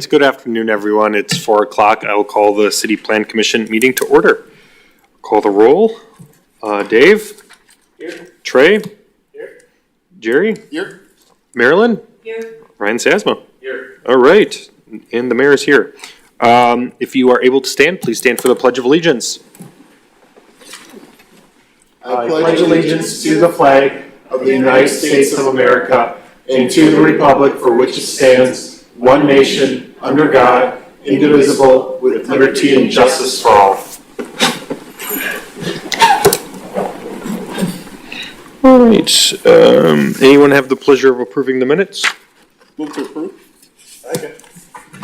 right, good afternoon, everyone. It's 4 o'clock. I will call the City Plan Commission meeting to order. Call the roll. Dave? Here. Trey? Here. Jerry? Here. Marilyn? Here. Ryan Sasma? Here. All right, and the mayor is here. If you are able to stand, please stand for the Pledge of Allegiance. I pledge allegiance to the flag of the United States of America and to the republic for which it stands, one nation, under God, indivisible, with liberty and justice for all. All right, anyone have the pleasure of approving the minutes? Move to approve. Second.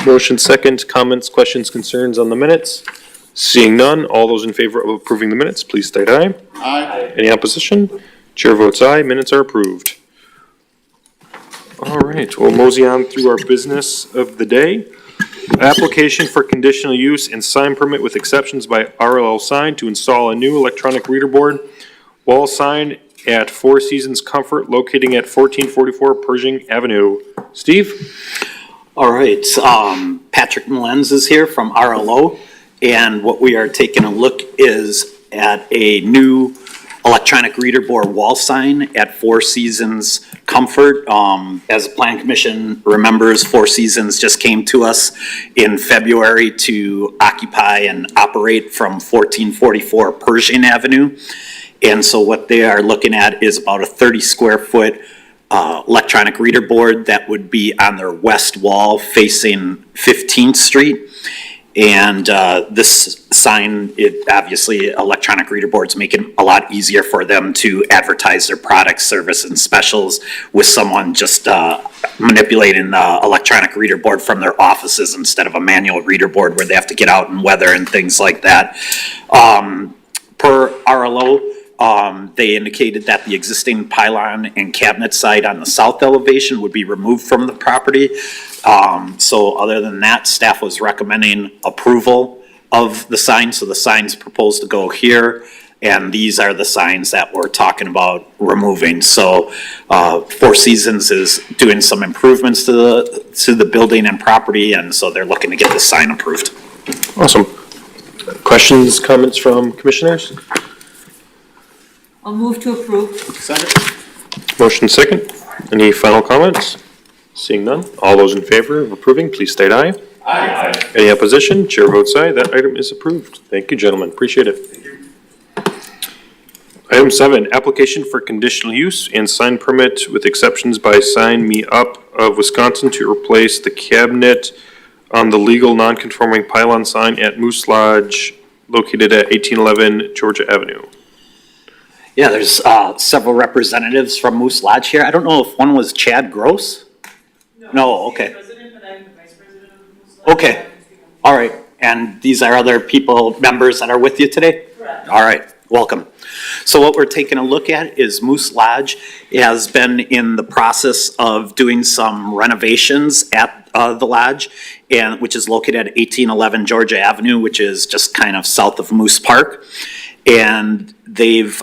Motion second, comments, questions, concerns on the minutes? Seeing none, all those in favor of approving the minutes, please state aye. Aye. Any opposition? Chair votes aye, minutes are approved. All right, we'll mosey on through our business of the day. Application for conditional use and sign permit with exceptions by RLL Sign to install a new electronic reader board wall sign at Four Seasons Comfort locating at 1444 Pershing Avenue. Steve? All right, Patrick Mullens is here from RLO, and what we are taking a look is at a new electronic reader board wall sign at Four Seasons Comfort. As the Plan Commission remembers, Four Seasons just came to us in February to occupy and operate from 1444 Pershing Avenue. And so what they are looking at is about a 30 square foot electronic reader board that would be on their west wall facing 15th Street. And this sign, obviously electronic reader boards make it a lot easier for them to advertise their products, service, and specials with someone just manipulating the electronic reader board from their offices instead of a manual reader board where they have to get out and weather and things like that. Per RLO, they indicated that the existing pylon and cabinet site on the south elevation would be removed from the property. So other than that, staff was recommending approval of the sign. So the signs proposed to go here, and these are the signs that we're talking about removing. So Four Seasons is doing some improvements to the building and property, and so they're looking to get the sign approved. Awesome. Questions, comments from commissioners? I'll move to approve. Second. Motion second. Any final comments? Seeing none, all those in favor of approving, please state aye. Aye. Any opposition? Chair votes aye. That item is approved. Thank you, gentlemen. Appreciate it. Item 7, application for conditional use and sign permit with exceptions by Sign Me Up of Wisconsin to replace the cabinet on the legal non-conforming pylon sign at Moose Lodge located at 1811 Georgia Avenue. Yeah, there's several representatives from Moose Lodge here. I don't know if one was Chad Gross? No, okay. President, but I'm the vice president of the Muslim. Okay, all right. And these are other people, members that are with you today? Correct. All right, welcome. So what we're taking a look at is Moose Lodge has been in the process of doing some renovations at the lodge, and which is located at 1811 Georgia Avenue, which is just kind of south of Moose Park. And they've,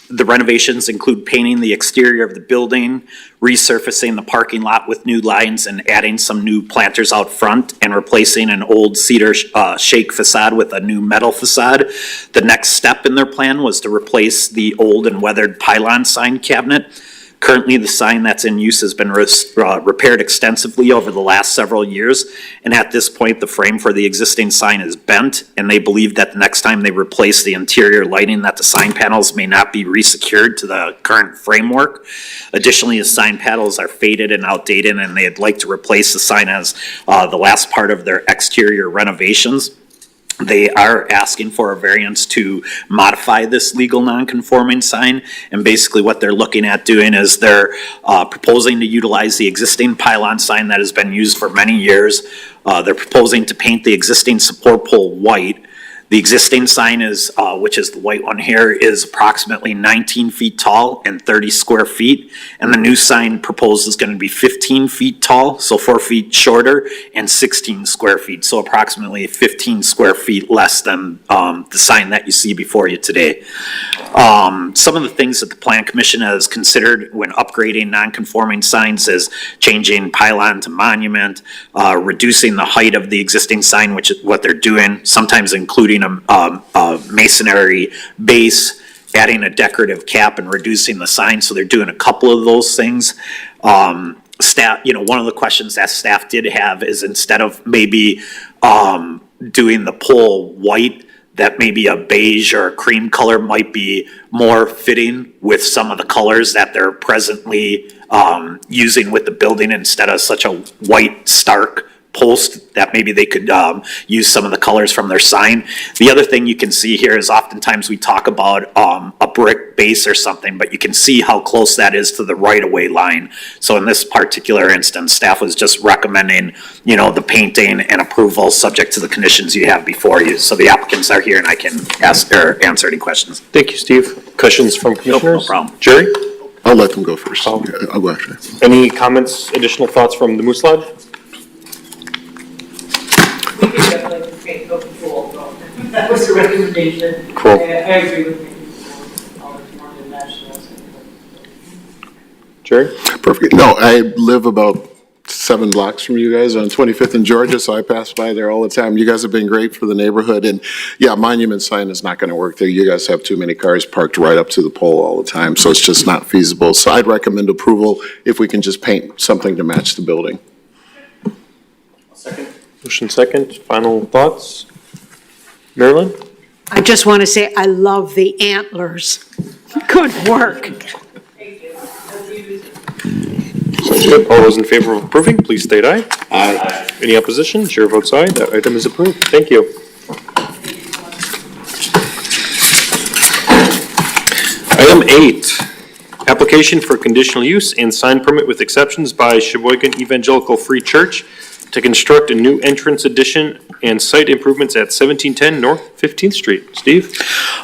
the renovations include painting the exterior of the building, resurfacing the parking lot with new lines and adding some new planters out front and replacing an old cedar shake facade with a new metal facade. The next step in their plan was to replace the old and weathered pylon sign cabinet. Currently, the sign that's in use has been repaired extensively over the last several years, and at this point, the frame for the existing sign is bent, and they believe that the next time they replace the interior lighting, that the sign panels may not be resecured to the current framework. Additionally, the sign panels are faded and outdated, and they'd like to replace the sign as the last part of their exterior renovations. They are asking for a variance to modify this legal non-conforming sign, and basically what they're looking at doing is they're proposing to utilize the existing pylon sign that has been used for many years. They're proposing to paint the existing support pole white. The existing sign is, which is the white one here, is approximately 19 feet tall and 30 square feet. And the new sign proposed is going to be 15 feet tall, so 4 feet shorter, and 16 square feet, so approximately 15 square feet less than the sign that you see before you today. Some of the things that the Plan Commission has considered when upgrading non-conforming signs is changing pylon to monument, reducing the height of the existing sign, which is what they're doing, sometimes including a masonry base, adding a decorative cap and reducing the sign. So they're doing a couple of those things. Staff, one of the questions that staff did have is instead of maybe doing the pole white, that maybe a beige or a cream color might be more fitting with some of the colors that they're presently using with the building, instead of such a white stark post, that maybe they could use some of the colors from their sign. The other thing you can see here is oftentimes we talk about a brick base or something, but you can see how close that is to the right-of-way line. So in this particular instance, staff was just recommending, the painting and approval subject to the conditions you have before you. So the applicants are here and I can ask or answer any questions. Thank you, Steve. Questions from commissioners? No problem. Jerry? I'll let them go first. Oh. Yeah, I'll go after. Any comments, additional thoughts from the Moose Lodge? We could definitely paint the pool, so that was the recommendation. Cool. I agree with you. All the more than national. Jerry? Perfect. No, I live about 7 blocks from you guys on 25th and Georgia, so I pass by there all the time. You guys have been great for the neighborhood, and yeah, monument sign is not going to work there. You guys have too many cars parked right up to the pole all the time, so it's just not feasible. So I'd recommend approval if we can just paint something to match the building. Motion second, final thoughts? Marilyn? I just want to say, I love the antlers. Good work. Thank you. That's you. Sounds good. All those in favor of approving, please state aye. Aye. Any opposition? Chair votes aye. That item is approved. Thank you. Item 8, application for conditional use and sign permit with exceptions by Sheboygan Evangelical Free Church to construct a new entrance addition and site improvements at 1710 North 15th Street. Steve?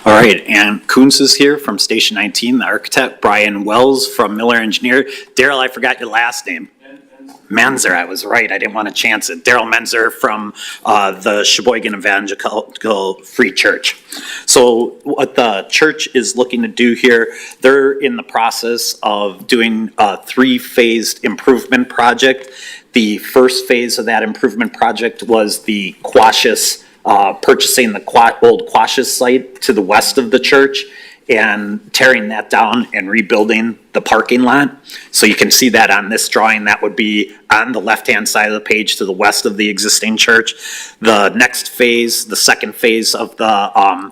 All right, and Coons is here from Station 19, the architect. Brian Wells from Miller Engineer. Daryl, I forgot your last name. Menzer, I was right. I didn't want to chance it. Daryl Menzer from the Sheboygan Evangelical Free Church. So what the church is looking to do here, they're in the process of doing a 3-phased improvement project. The first phase of that improvement project was the Quashis, purchasing the old Quashis site to the west of the church and tearing that down and rebuilding the parking lot. So you can see that on this drawing. That would be on the left-hand side of the page to the west of the existing church. The next phase, the second phase of the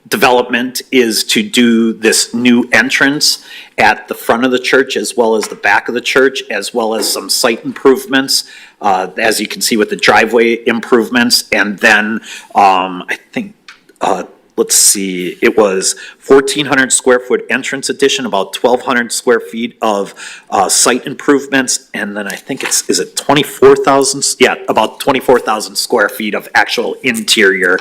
development, is to do this new entrance at the front of the church as well as the back of the church, as well as some site improvements, as you can see with the driveway improvements. And then I think let's see, it was 1,400 square foot entrance addition, about 1,200 square feet of site improvements, and then I think is it 24,000? Yeah, about 24,000 square feet of actual interior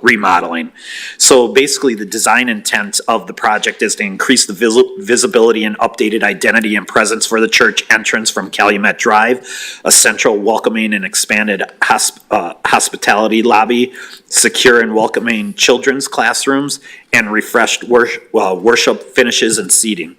remodeling. So basically, the design intent of the project is to increase the visibility and updated identity and presence for the church entrance from Calumet Drive, a central welcoming and expanded hospitality lobby, secure and welcoming children's classrooms, and refreshed worship finishes and seating.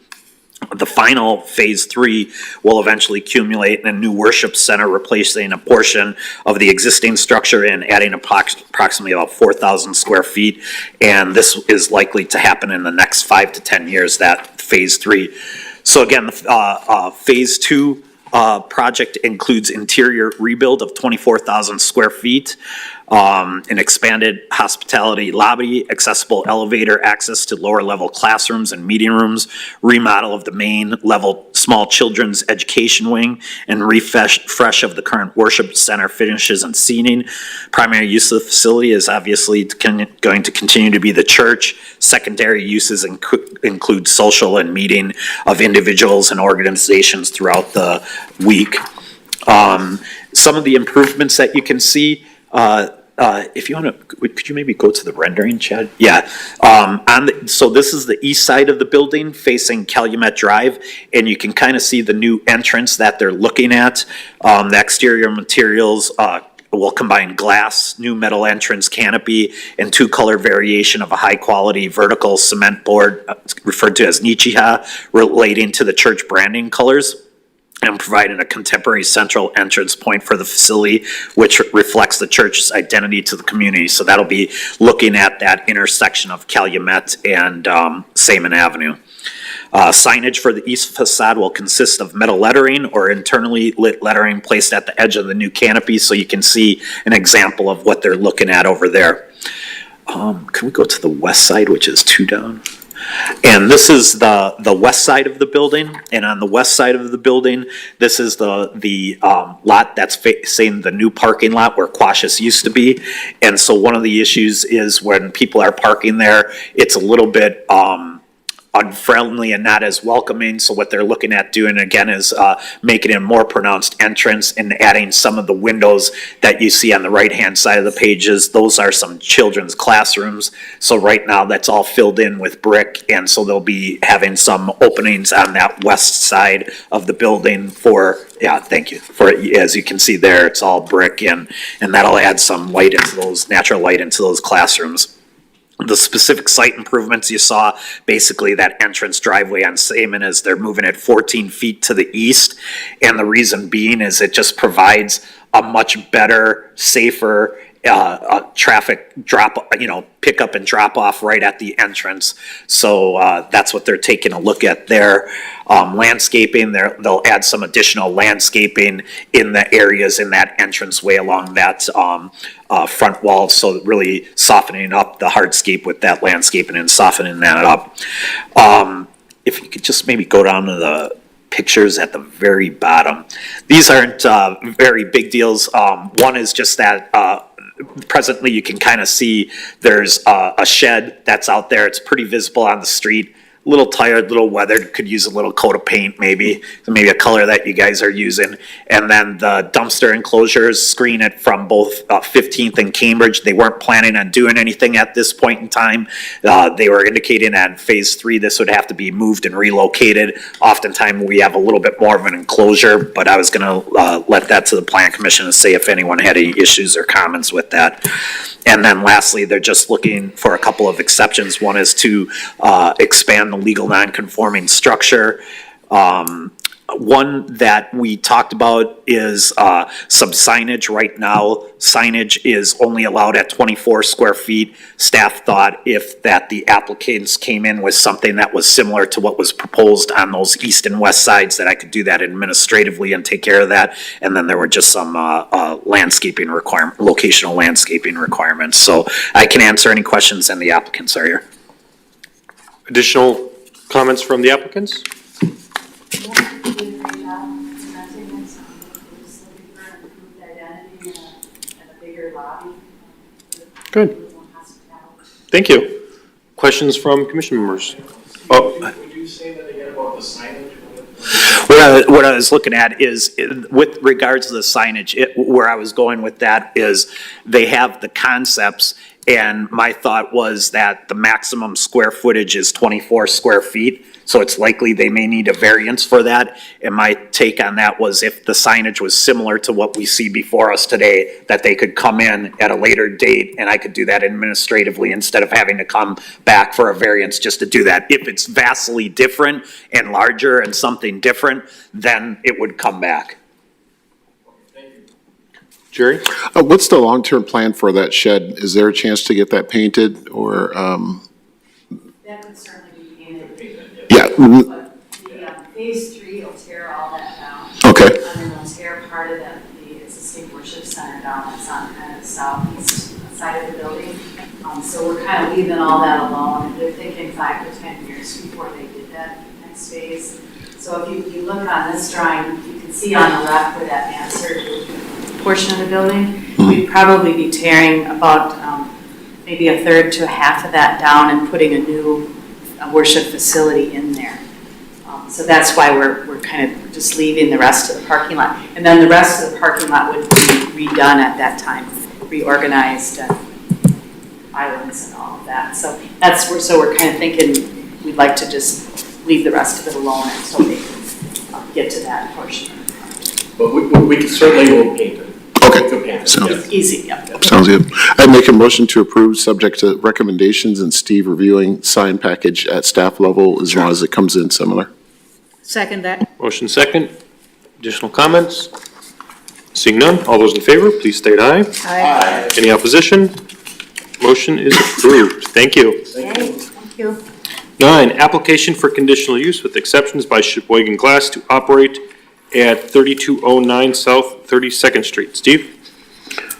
The final phase 3 will eventually accumulate in a new worship center, replacing a portion of the existing structure and adding approximately about 4,000 square feet. And this is likely to happen in the next 5 to 10 years, that phase 3. So again, the phase 2 project includes interior rebuild of 24,000 square feet, an expanded hospitality lobby, accessible elevator access to lower level classrooms and meeting rooms, remodel of the main level small children's education wing, and refresh of the current worship center finishes and seating. Primary use of the facility is obviously going to continue to be the church. Secondary uses include social and meeting of individuals and organizations throughout the week. Some of the improvements that you can see, if you want to, could you maybe go to the rendering, Chad? Yeah. So this is the east side of the building facing Calumet Drive, and you can kind of see the new entrance that they're looking at. The exterior materials will combine glass, new metal entrance canopy, and two-color variation of a high-quality vertical cement board referred to as Nichiha, relating to the church branding colors, and providing a contemporary central entrance point for the facility, which reflects the church's identity to the community. So that'll be looking at that intersection of Calumet and Saman Avenue. Signage for the east facade will consist of metal lettering or internally lit lettering placed at the edge of the new canopy, so you can see an example of what they're looking at over there. Can we go to the west side, which is 2 down? And this is the west side of the building, and on the west side of the building, this is the lot that's facing the new parking lot where Quashis used to be. And so one of the issues is when people are parking there, it's a little bit unfriendly and not as welcoming. So what they're looking at doing again is making it a more pronounced entrance and adding some of the windows that you see on the right hand side of the pages. Those are some children's classrooms. So right now that's all filled in with brick, and so they'll be having some openings on that west side of the building for, yeah, thank you, for, as you can see there, it's all brick, and that'll add some light into those, natural light into those classrooms. The specific site improvements you saw, basically that entrance driveway on Saman, as they're moving it 14 feet to the east. And the reason being is it just provides a much better, safer traffic drop, pick up and drop off right at the entrance. So that's what they're taking a look at there. Landscaping, they'll add some additional landscaping in the areas in that entranceway along that front wall. So really softening up the hardscape with that landscaping and softening that up. If you could just maybe go down to the pictures at the very bottom. These aren't very big deals. One is just that presently you can kind of see there's a shed that's out there. It's pretty visible on the street. A little tired, little weathered, could use a little coat of paint maybe a color that you guys are using. And then the dumpster enclosures screen it from both 15th and Cambridge. They weren't planning on doing anything at this point in time. They were indicating that in phase 3 this would have to be moved and relocated. Oftentimes we have a little bit more of an enclosure, but I was going to let that to the Plan Commission and see if anyone had any issues or comments with that. And then lastly, they're just looking for a couple of exceptions. One is to expand the legal non-conforming structure. One that we talked about is some signage. Right now, signage is only allowed at 24 square feet. Staff thought if that the applicants came in with something that was similar to what was proposed on those east and west sides, that I could do that administratively and take care of that. And then there were just some landscaping requirement, locational landscaping requirements. So I can answer any questions, and the applicants are here. Additional comments from the applicants? Good. Thank you. Questions from commission members? Oh, Would you say that again about the signage? What I was looking at is, with regards to the signage, where I was going with that is they have the concepts, and my thought was that the maximum square footage is 24 square feet. So it's likely they may need a variance for that. And my take on that was, if the signage was similar to what we see before us today, that they could come in at a later date and I could do that administratively instead of having to come back for a variance just to do that. If it's vastly different and larger and something different, then it would come back. Jerry? What's the long-term plan for that shed? Is there a chance to get that painted or? That could certainly be painted. Yeah. But the phase 3 will tear all that down. Okay. And then we'll tear part of the existing worship center down that's on kind of the southeast side of the building. So we're kind of leaving all that alone. They're thinking 5 to 10 years before they did that next phase. So if you look on this drawing, you can see on the left where that mansard portion of the building, we'd probably be tearing about maybe a third to a half of that down and putting a new worship facility in there. So that's why we're kind of just leaving the rest of the parking lot. And then the rest of the parking lot would be redone at that time. reorganized and islands and all of that. So we're kind of thinking we'd like to just leave the rest of it alone until they can get to that portion. But we certainly will paint it. Okay. We can paint it, So- yes. Easy, yeah. Sounds good. I make a motion to approve, subject to recommendations and Steve reviewing sign package at staff level as long as it comes in similar. Second that. Motion second. Additional comments? Seeing none, all those in favor, please state aye. Aye. Any opposition? Motion is approved. Thank you. Thank you. 9, application for conditional use with exceptions by Sheboygan Glass to operate at 3209 South 32nd Street. Steve?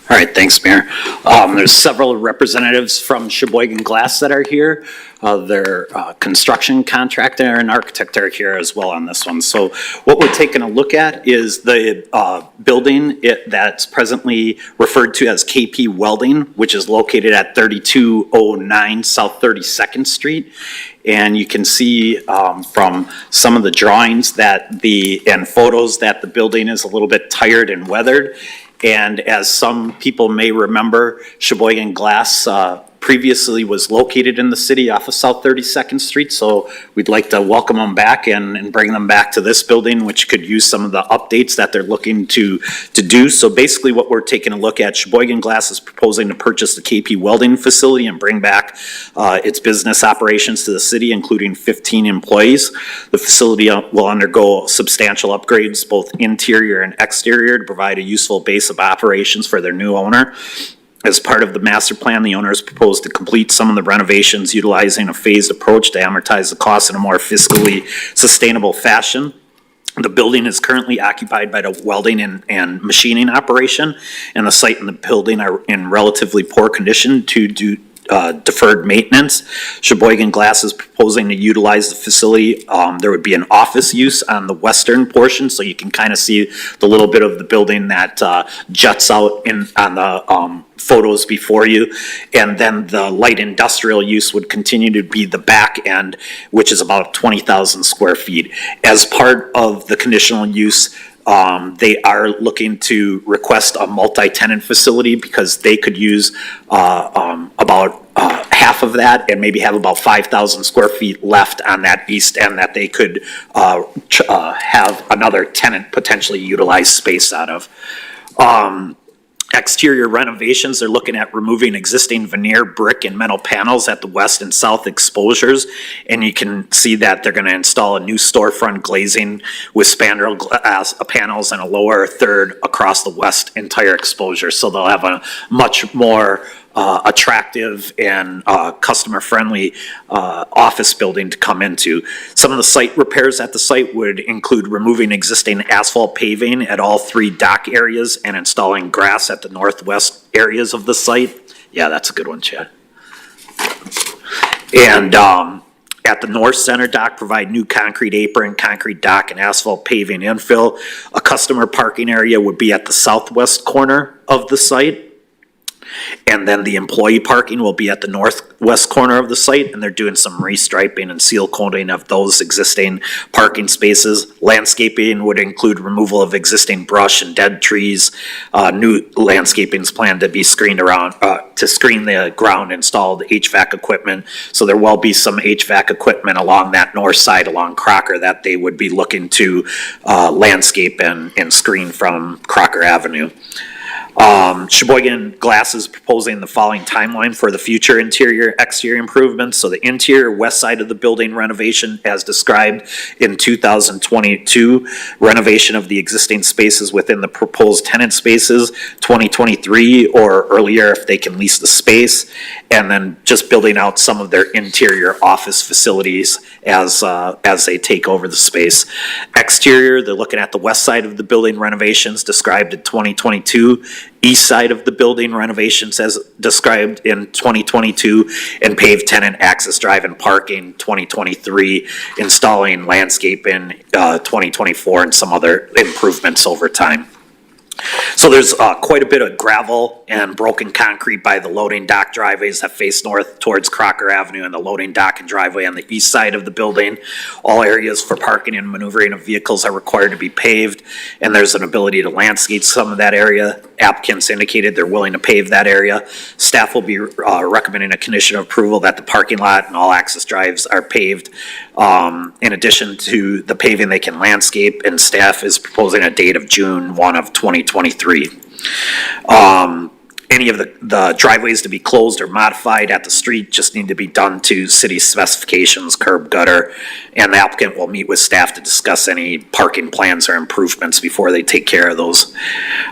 All right, thanks, Mayor. There's several representatives from Sheboygan Glass that are here. Their construction contractor and architect are here as well on this one. So what we're taking a look at is the building that's presently referred to as KP Welding, which is located at 3209 South 32nd Street. And you can see from some of the drawings and photos that the building is a little bit tired and weathered. And as some people may remember, Sheboygan Glass previously was located in the city off of South 32nd Street. So we'd like to welcome them back and bring them back to this building, which could use some of the updates that they're looking to do. So basically what we're taking a look at, Sheboygan Glass is proposing to purchase the KP Welding facility and bring back its business operations to the city, including 15 employees. The facility will undergo substantial upgrades, both interior and exterior, to provide a useful base of operations for their new owner. As part of the master plan, the owners proposed to complete some of the renovations utilizing a phased approach to amortize the cost in a more fiscally sustainable fashion. The building is currently occupied by the welding and machining operation, and the site and the building are in relatively poor condition to do deferred maintenance. Sheboygan Glass is proposing to utilize the facility. There would be an office use on the western portion, so you can kind of see the little bit of the building that juts out on the photos before you. And then the light industrial use would continue to be the back end, which is about 20,000 square feet. As part of the conditional use, they are looking to request a multi-tenant facility because they could use about half of that and maybe have about 5,000 square feet left on that east end that they could have another tenant potentially utilize space out of. Exterior renovations, they're looking at removing existing veneer, brick, and metal panels at the west and south exposures. And you can see that they're going to install a new storefront glazing with spandrel glass panels and a lower third across the west entire exposure. So they'll have a much more attractive and customer-friendly office building to come into. Some of the site repairs at the site would include removing existing asphalt paving at all 3 dock areas and installing grass at the northwest areas of the site. Yeah, that's a good one, Chad. And at the north center dock, provide new concrete apron, concrete dock, and asphalt paving infill. A customer parking area would be at the southwest corner of the site. And then the employee parking will be at the northwest corner of the site, and they're doing some restriping and seal coating of those existing parking spaces. Landscaping would include removal of existing brush and dead trees. New landscaping is planned to be screened around, to screen the ground, installed HVAC equipment. So there will be some HVAC equipment along that north side along Crocker that they would be looking to landscape and screen from Crocker Avenue. Sheboygan Glass is proposing the following timeline for the future interior exterior improvements. So the interior west side of the building renovation as described in 2022, renovation of the existing spaces within the proposed tenant spaces, 2023 or earlier if they can lease the space, and then just building out some of their interior office facilities as they take over the space. Exterior, they're looking at the west side of the building renovations described in 2022, east side of the building renovations as described in 2022, and paved tenant access drive and parking 2023, installing landscape in 2024, and some other improvements over time. So there's quite a bit of gravel and broken concrete by the loading dock driveways that face north towards Crocker Avenue and the loading dock and driveway on the east side of the building. All areas for parking and maneuvering of vehicles are required to be paved, and there's an ability to landscape some of that area. Applicants indicated they're willing to pave that area. Staff will be recommending a condition of approval that the parking lot and all access drives are paved. In addition to the paving, they can landscape, and staff is proposing a date of June 1 of 2023. Any of the driveways to be closed or modified at the street just need to be done to city specifications, curb gutter, and the applicant will meet with staff to discuss any parking plans or improvements before they take care of those.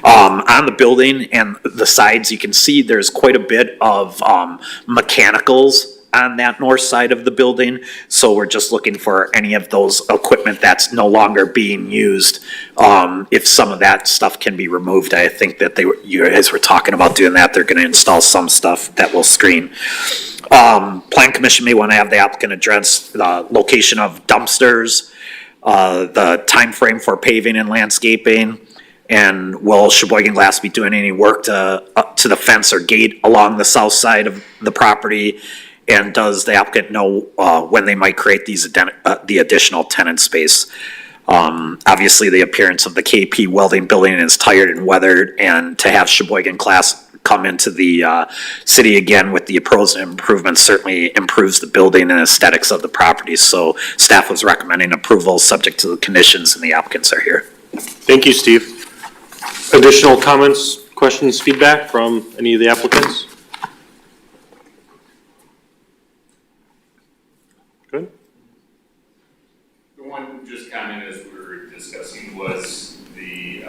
On the building and the sides, you can see there's quite a bit of mechanicals on that north side of the building, so we're just looking for any of those equipment that's no longer being used. If some of that stuff can be removed, I think that you guys were talking about doing that. They're gonna install some stuff that will screen. Plan Commission may want to have the applicant address the location of dumpsters, the time frame for paving and landscaping, and will Sheboygan Glass be doing any work to the fence or gate along the south side of the property? And does the applicant know when they might create the additional tenant space? Obviously, the appearance of the KP welding building is tired and weathered, and to have Sheboygan Glass come into the city again with the pros and improvements certainly improves the building and aesthetics of the property. So staff was recommending approval subject to the conditions, and the applicants are here. Thank you, Steve. Additional comments, questions, feedback from any of the applicants? Good. The one just comment as we were discussing was the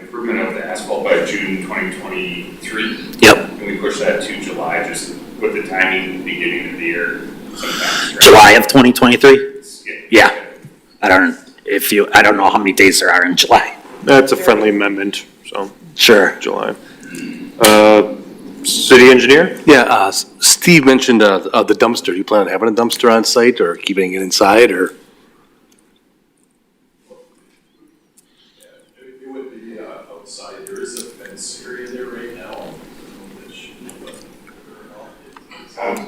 improvement of the asphalt by June 2023. Yep. Can we push that to July, just with the timing, beginning of the year? Sometime July of 2023? Yeah. I don't know how many days there are in July. That's a friendly amendment, so Sure. July. City engineer? Yeah, Steve mentioned the dumpster. You plan on having a dumpster on site or keeping it inside or? It would be outside. There is a fence area there right now.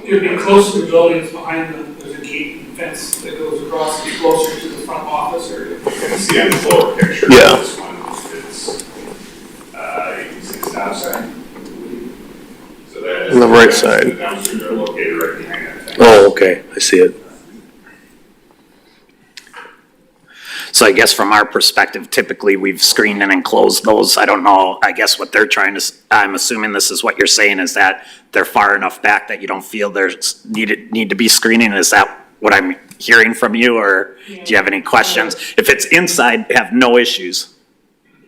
It would be close to the buildings behind there's a gate and fence that goes across, be closer to the front office area. You can see on the lower picture. Yeah. This one is, you can see the stop sign. So that is. On the right side. The dumpsters are located right behind that fence. Oh, okay, I see it. So I guess from our perspective, typically we've screened and enclosed those. I don't know, I guess what they're trying to, I'm assuming this is what you're saying, is that they're far enough back that you don't feel there's need to be screening? Is that what I'm hearing from you, or do you have any questions? If it's inside, have no issues.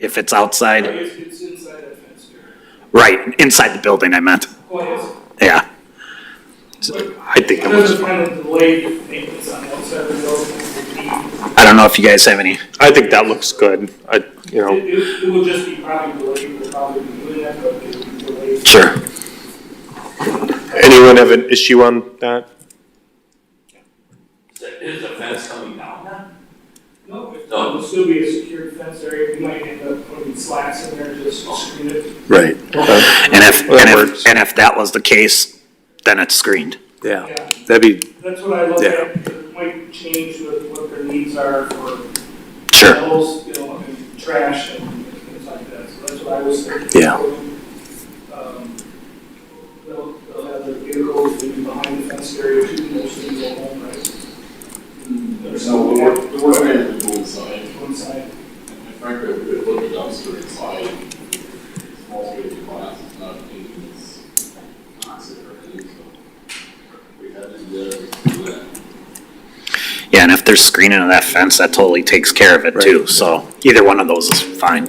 If it's outside, It's inside that fence area. right, inside the building, I meant. Oh, Yeah. I think it that was, doesn't kind of delay maintenance on the outside of the building. I don't know if you guys have any. I think that looks good. It will just be probably delayed, we'll probably be doing that, but it will be delayed. Sure. anyone have an issue on that? Is the fence coming down then? No, it'll still be a secured fence area, we might end up putting slats in there just to screen it. Right, And if that was the case, then it's screened. yeah. Yeah. That'd be, That's what I look Yeah. at, it might change with what their needs are for Sure. metals, and trash and things like that, so that's what I was thinking. Yeah. They'll have their vehicles maybe behind the fence area too, mostly go home, right? So we're going to go inside. One side. And frankly, if we put the dumpster inside, it's mostly the glass, it's not anything that's toxic or anything, so we had to do that. Yeah, and if there's screening of that fence, that totally takes care of it too. Right. So either one of those is fine.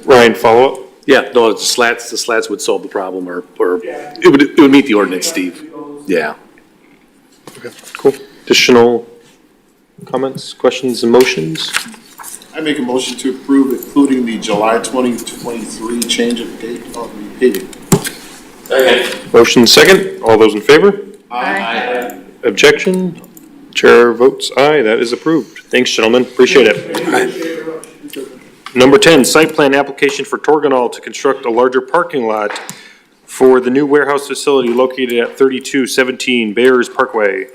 Ryan, follow up? yeah, no, the slats would solve the problem or Yeah. it would meet the ordinance, Steve. Yeah. Cool. Additional comments, questions, and motions? I make a motion to approve, including the July 2023 change of date of repaving. Motion second. All those in favor? Aye. Objection? Chair votes aye. That is approved. Thanks, gentlemen. Appreciate it. Appreciate it very much. Number 10, site plan application for Torganol to construct a larger parking lot for the new warehouse facility located at 3217 Bears Parkway.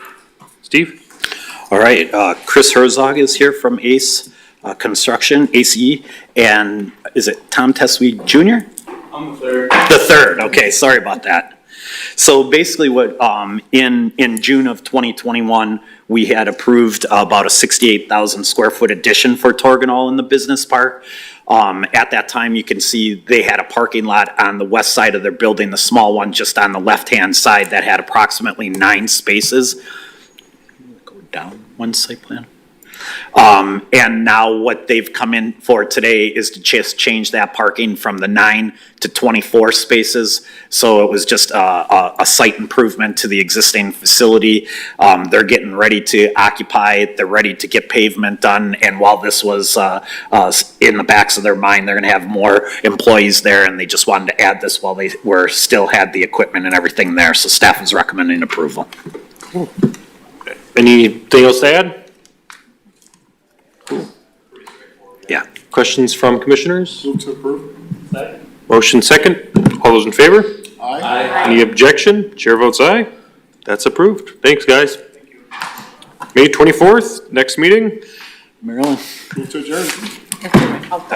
Steve? All right, Chris Herzog is here from ACE Construction, ACE, and is it Tom Teswe Jr.? I'm the third. The third, okay, sorry about that. So basically what, in June of 2021, we had approved about a 68,000 square foot addition for Torganol in the business park. At that time, you can see they had a parking lot on the west side of their building, the small one just on the left-hand side that had approximately 9 spaces. Go down one site plan. And now what they've come in for today is to just change that parking from the 9 to 24 spaces. So it was just a site improvement to the existing facility. They're getting ready to occupy it. They're ready to get pavement done. And while this was in the backs of their mind, they're going to have more employees there, and they just wanted to add this while they still had the equipment and everything there. So staff is recommending approval. Anything else to add? Yeah. Questions from commissioners? Move to approve. Motion second. All those in favor? Aye. Any objection? Chair votes aye. That's approved. Thanks, guys. May 24th, next meeting. Marilyn? Move to adjourn.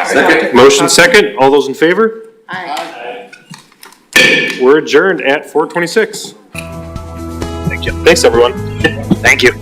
Second. Motion second. All those in favor? Aye. We're adjourned at 4:26. Thank you. Thanks, everyone. Thank you. Thank you.